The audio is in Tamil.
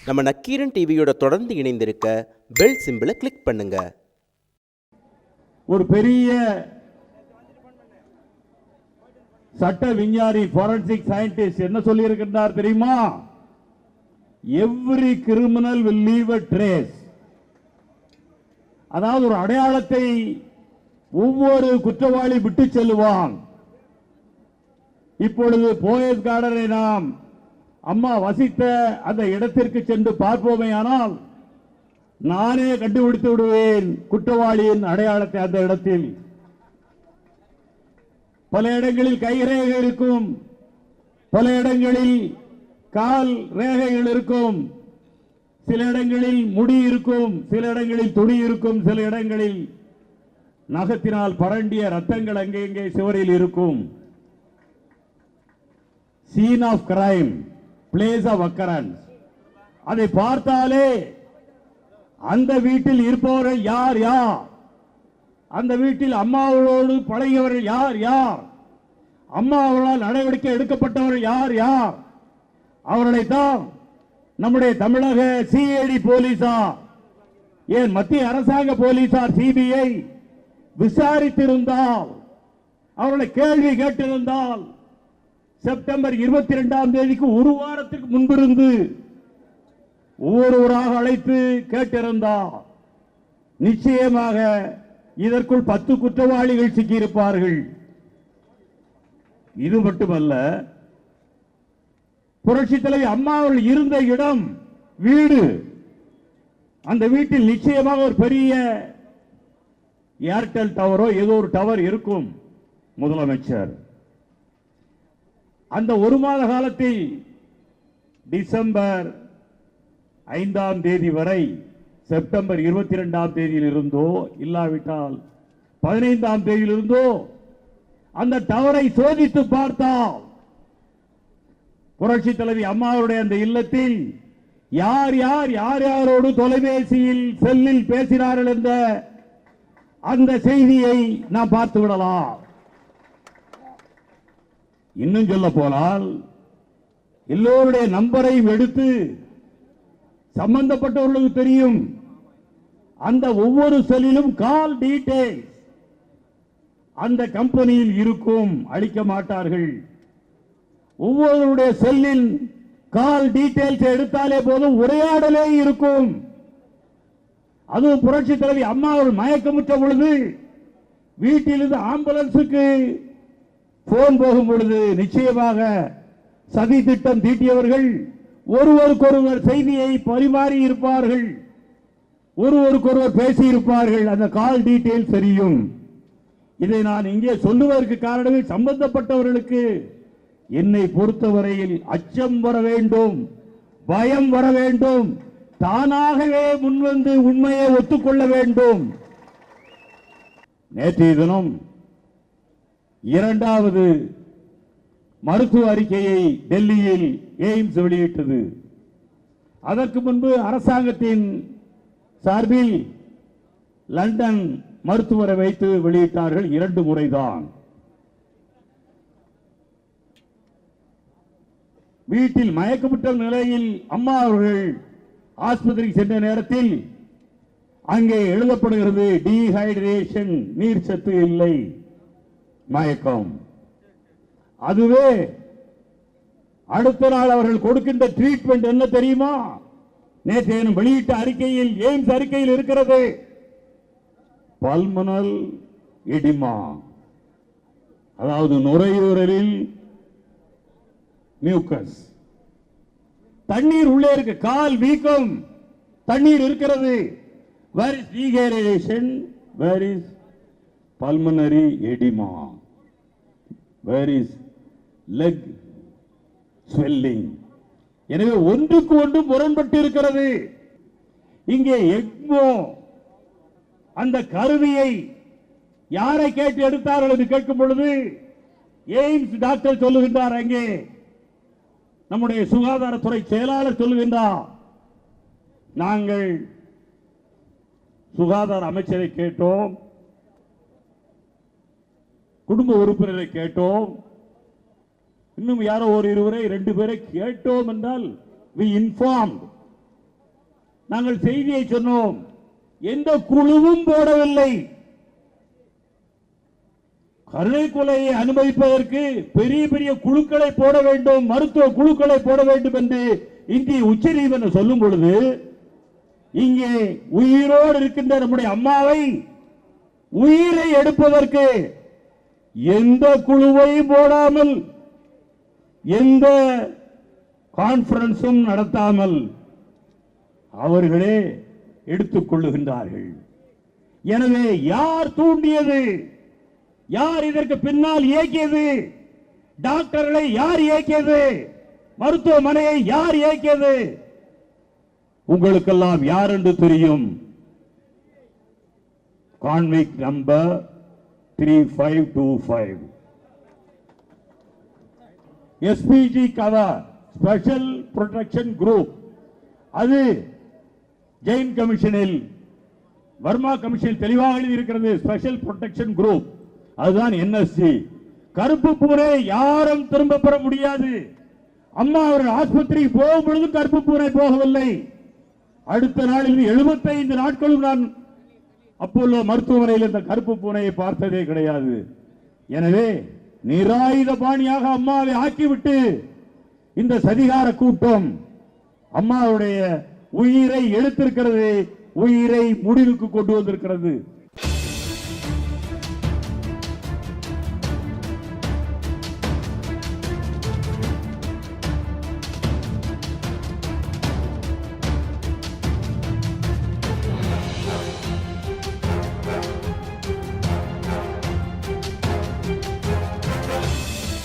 நம்ம நக்கீரன் டிவியோட தொடர்ந்து இணைந்திருக்க பெல் சிம்பிளை கிளிக் பண்ணுங்க. ஒரு பெரிய சட்ட விஞ்ஞானி forensic scientist என்ன சொல்லி இருக்கின்றார் தெரியுமா? Every criminal will leave a trace. அதாவது ஒரு அடையாளத்தை ஒவ்வொரு குற்றவாளி விட்டு செல்வான். இப்பொழுது போயஸ் கார்டனை நாம் அம்மா வசித்த அந்த இடத்திற்கு சென்று பார்ப்போமே, ஆனால் நானே கண்டுபிடித்து விடுவேன் குற்றவாளியின் அடையாளத்தை. அந்த இடத்தில் பல இடங்களில் கை ரேகை இருக்கும், பல இடங்களில் கால் ரேகைகள் இருக்கும், சில இடங்களில் முடி இருக்கும், சில இடங்களில் துணி இருக்கும், சில இடங்களில் நகத்தினால் பரண்டிய ரத்தங்கள் அங்கே சுவரில் இருக்கும். Scene of crime, place of occurrence. அதை பார்த்தாலே அந்த வீட்டில் இருப்பவர்கள் யார் யார், அந்த வீட்டில் அம்மாவோடு பழகியவர்கள் யார் யார், அம்மாவர்களால் நடவடிக்கை எடுக்கப்பட்டவர்கள் யார் யார், அவர்களைத்தான் நம்முடைய தமிழக சிஐடி போலீசார், ஏன் மத்திய அரசாங்க போலீசார் சிபிஐ விசாரித்திருந்தால், அவர்களை கேள்வி கேட்டிருந்தால், செப்டம்பர் 22ஆம் தேதிக்கு ஒரு வாரத்திற்கு முன்பிருந்து ஒவ்வொருவராக அழைத்து கேட்டிருந்தார், நிச்சயமாக இதற்குள் 10 குற்றவாளிகள் சிக்கியிருப்பார்கள். இது மட்டுமல்ல, புரட்சி தலைவி அம்மா அவர்கள் இருந்த இடம், வீடு, அந்த வீட்டில் நிச்சயமாக ஒரு பெரிய ஏர்டெல் டவரோ ஏதோ ஒரு டவர் இருக்கும். முதலமைச்சர் அந்த ஒரு மாத காலத்தில் டிசம்பர் 5ஆம் தேதி வரை, செப்டம்பர் 22ஆம் தேதியில் இருந்தோ இல்லாவிட்டால் 15ஆம் தேதியில் இருந்தோ அந்த டவரை சோதித்து பார்த்தால் புரட்சி தலைவி அம்மாவுடைய அந்த இல்லத்தில் யார் யார் யார் யாரோடு தொலைபேசியில் செல்லில் பேசினார்கள் என்ற அந்த செய்தியை நாம் பார்த்து விடலாம். இன்னும் சொல்ல போனால் எல்லோருடைய நம்பரையும் எடுத்து சம்பந்தப்பட்டவர்களுக்கு தெரியும். அந்த ஒவ்வொரு செல்லிலும் கால் டீடைல் அந்த கம்பெனியில் இருக்கும், அளிக்க மாட்டார்கள். ஒவ்வொருடைய செல்லில் கால் டீடைல்ஸ் எடுத்தாலே போதும், உரையாடலே இருக்கும். அதுவும் புரட்சி தலைவி அம்மா அவர்கள் மயக்கமுற்ற பொழுது வீட்டிலிருந்து ஆம்புலன்ஸுக்கு போன் போகும் பொழுது நிச்சயமாக சதி திட்டம் தீட்டியவர்கள் ஒருவருக்கொருவர் செய்தியை பரிமாறி இருப்பார்கள், ஒருவருக்கொருவர் பேசி இருப்பார்கள். அந்த கால் டீடைல் தெரியும். இதை நான் இங்கே சொல்லுவதற்கு காரணமே, சம்பந்தப்பட்டவர்களுக்கு என்னை பொறுத்தவரையில் அச்சம் வர வேண்டும், பயம் வர வேண்டும், தானாகவே முன்வந்து உண்மையை ஒத்துக்கொள்ள வேண்டும். நேற்றைய தினம் 2வது மருத்துவ அறிக்கையை டெல்லியில் எய்ம்ஸ் வெளியிட்டது. அதற்கு முன்பு அரசாங்கத்தின் சார்பில் லண்டன் மருத்துவரை வைத்து வெளியிட்டார்கள். 2 முறைதான். வீட்டில் மயக்கமுற்ற நிலையில் அம்மா அவர்கள் ஆஸ்பத்திரிக்கு சென்ற நேரத்தில் அங்கே எழுதப்படுகிறது டீஹைட்ரேஷன், நீர் சத்து இல்லை, மயக்கம். அதுவே அடுத்த நாள் அவர்கள் கொடுக்கின்ற ட்ரீட்மெண்ட் என்ன தெரியுமா? நேற்று வெளியிட்ட அறிக்கையில், எய்ம்ஸ் அறிக்கையில் இருக்கிறது, பல்மனல் எடிமா, அதாவது நுரையீரலில் மியூக்கஸ், தண்ணீர் உள்ளே இருக்கு, கால் வீக்கம், தண்ணீர் இருக்கிறது. Where is dehydration? Where is pulmonary edema? Where is leg swelling? எனவே ஒன்றுக்கு ஒன்று முரண்பட்டு இருக்கிறது. இங்கே எக்மோ அந்த கருவியை யாரை கேட்டு எடுத்தார்கள் என்று கேட்கும் பொழுது எய்ம்ஸ் டாக்டர் சொல்லுகின்றார், அங்கே நம்முடைய சுகாதாரத்துறை செயலாளர் சொல்லுகின்றார், நாங்கள் சுகாதார அமைச்சரை கேட்டோம், குடும்ப உறுப்பினரை கேட்டோம், இன்னும் யாரோ ஒரு 2 பேரை கேட்டோம் என்றால் we informed நாங்கள் செய்தியை சொன்னோம். எந்த குழுவும் போடவில்லை. கருணை கொலையை அனுமதிப்பதற்கு பெரிய பெரிய குழுக்களை போட வேண்டும், மருத்துவ குழுக்களை போட வேண்டும் என்று இந்திய உச்சநீதிமன்றம் சொல்லும் பொழுது, இங்கே உயிரோடு இருக்கின்ற நம்முடைய அம்மாவை உயிரை எடுப்பதற்கு எந்த குழுவையும் போடாமல், எந்த கான்பரன்ஸும் நடத்தாமல் அவர்களே எடுத்துக் கொள்ளுகின்றார்கள். எனவே யார் தூண்டியது? யார் இதற்கு பின்னால் இயக்கியது? டாக்டர்களை யார் இயக்கியது? மருத்துவமனையை யார் இயக்கியது? உங்களுக்கெல்லாம் யார் என்று தெரியும். Convict number 3525 SPG cover special protection group. அது ஜெயின் கமிஷனில், வர்மா கமிஷனில் தெளிவாக இருக்கிறது. ஸ்பெஷல் புரொடெக்ஷன் குரூப் அதுதான் என்எஸ்சி. கருப்பு பூனை யாரும் திரும்ப பெற முடியாது. அம்மா அவர்கள் ஆஸ்பத்திரிக்கு போகும் பொழுது கருப்பு பூனை போகவில்லை. அடுத்த நாளில் 75 நாட்களும் நான் அப்போலோ மருத்துவமனையில் இந்த கருப்பு பூனையை பார்த்ததே கிடையாது. எனவே நிராயுத பாணியாக அம்மாவை ஆக்கிவிட்டு இந்த சதிகார கூட்டம் அம்மாவுடைய உயிரை எடுத்திருக்கிறது, உயிரை முடிவுக்கு கொண்டு வந்திருக்கிறது.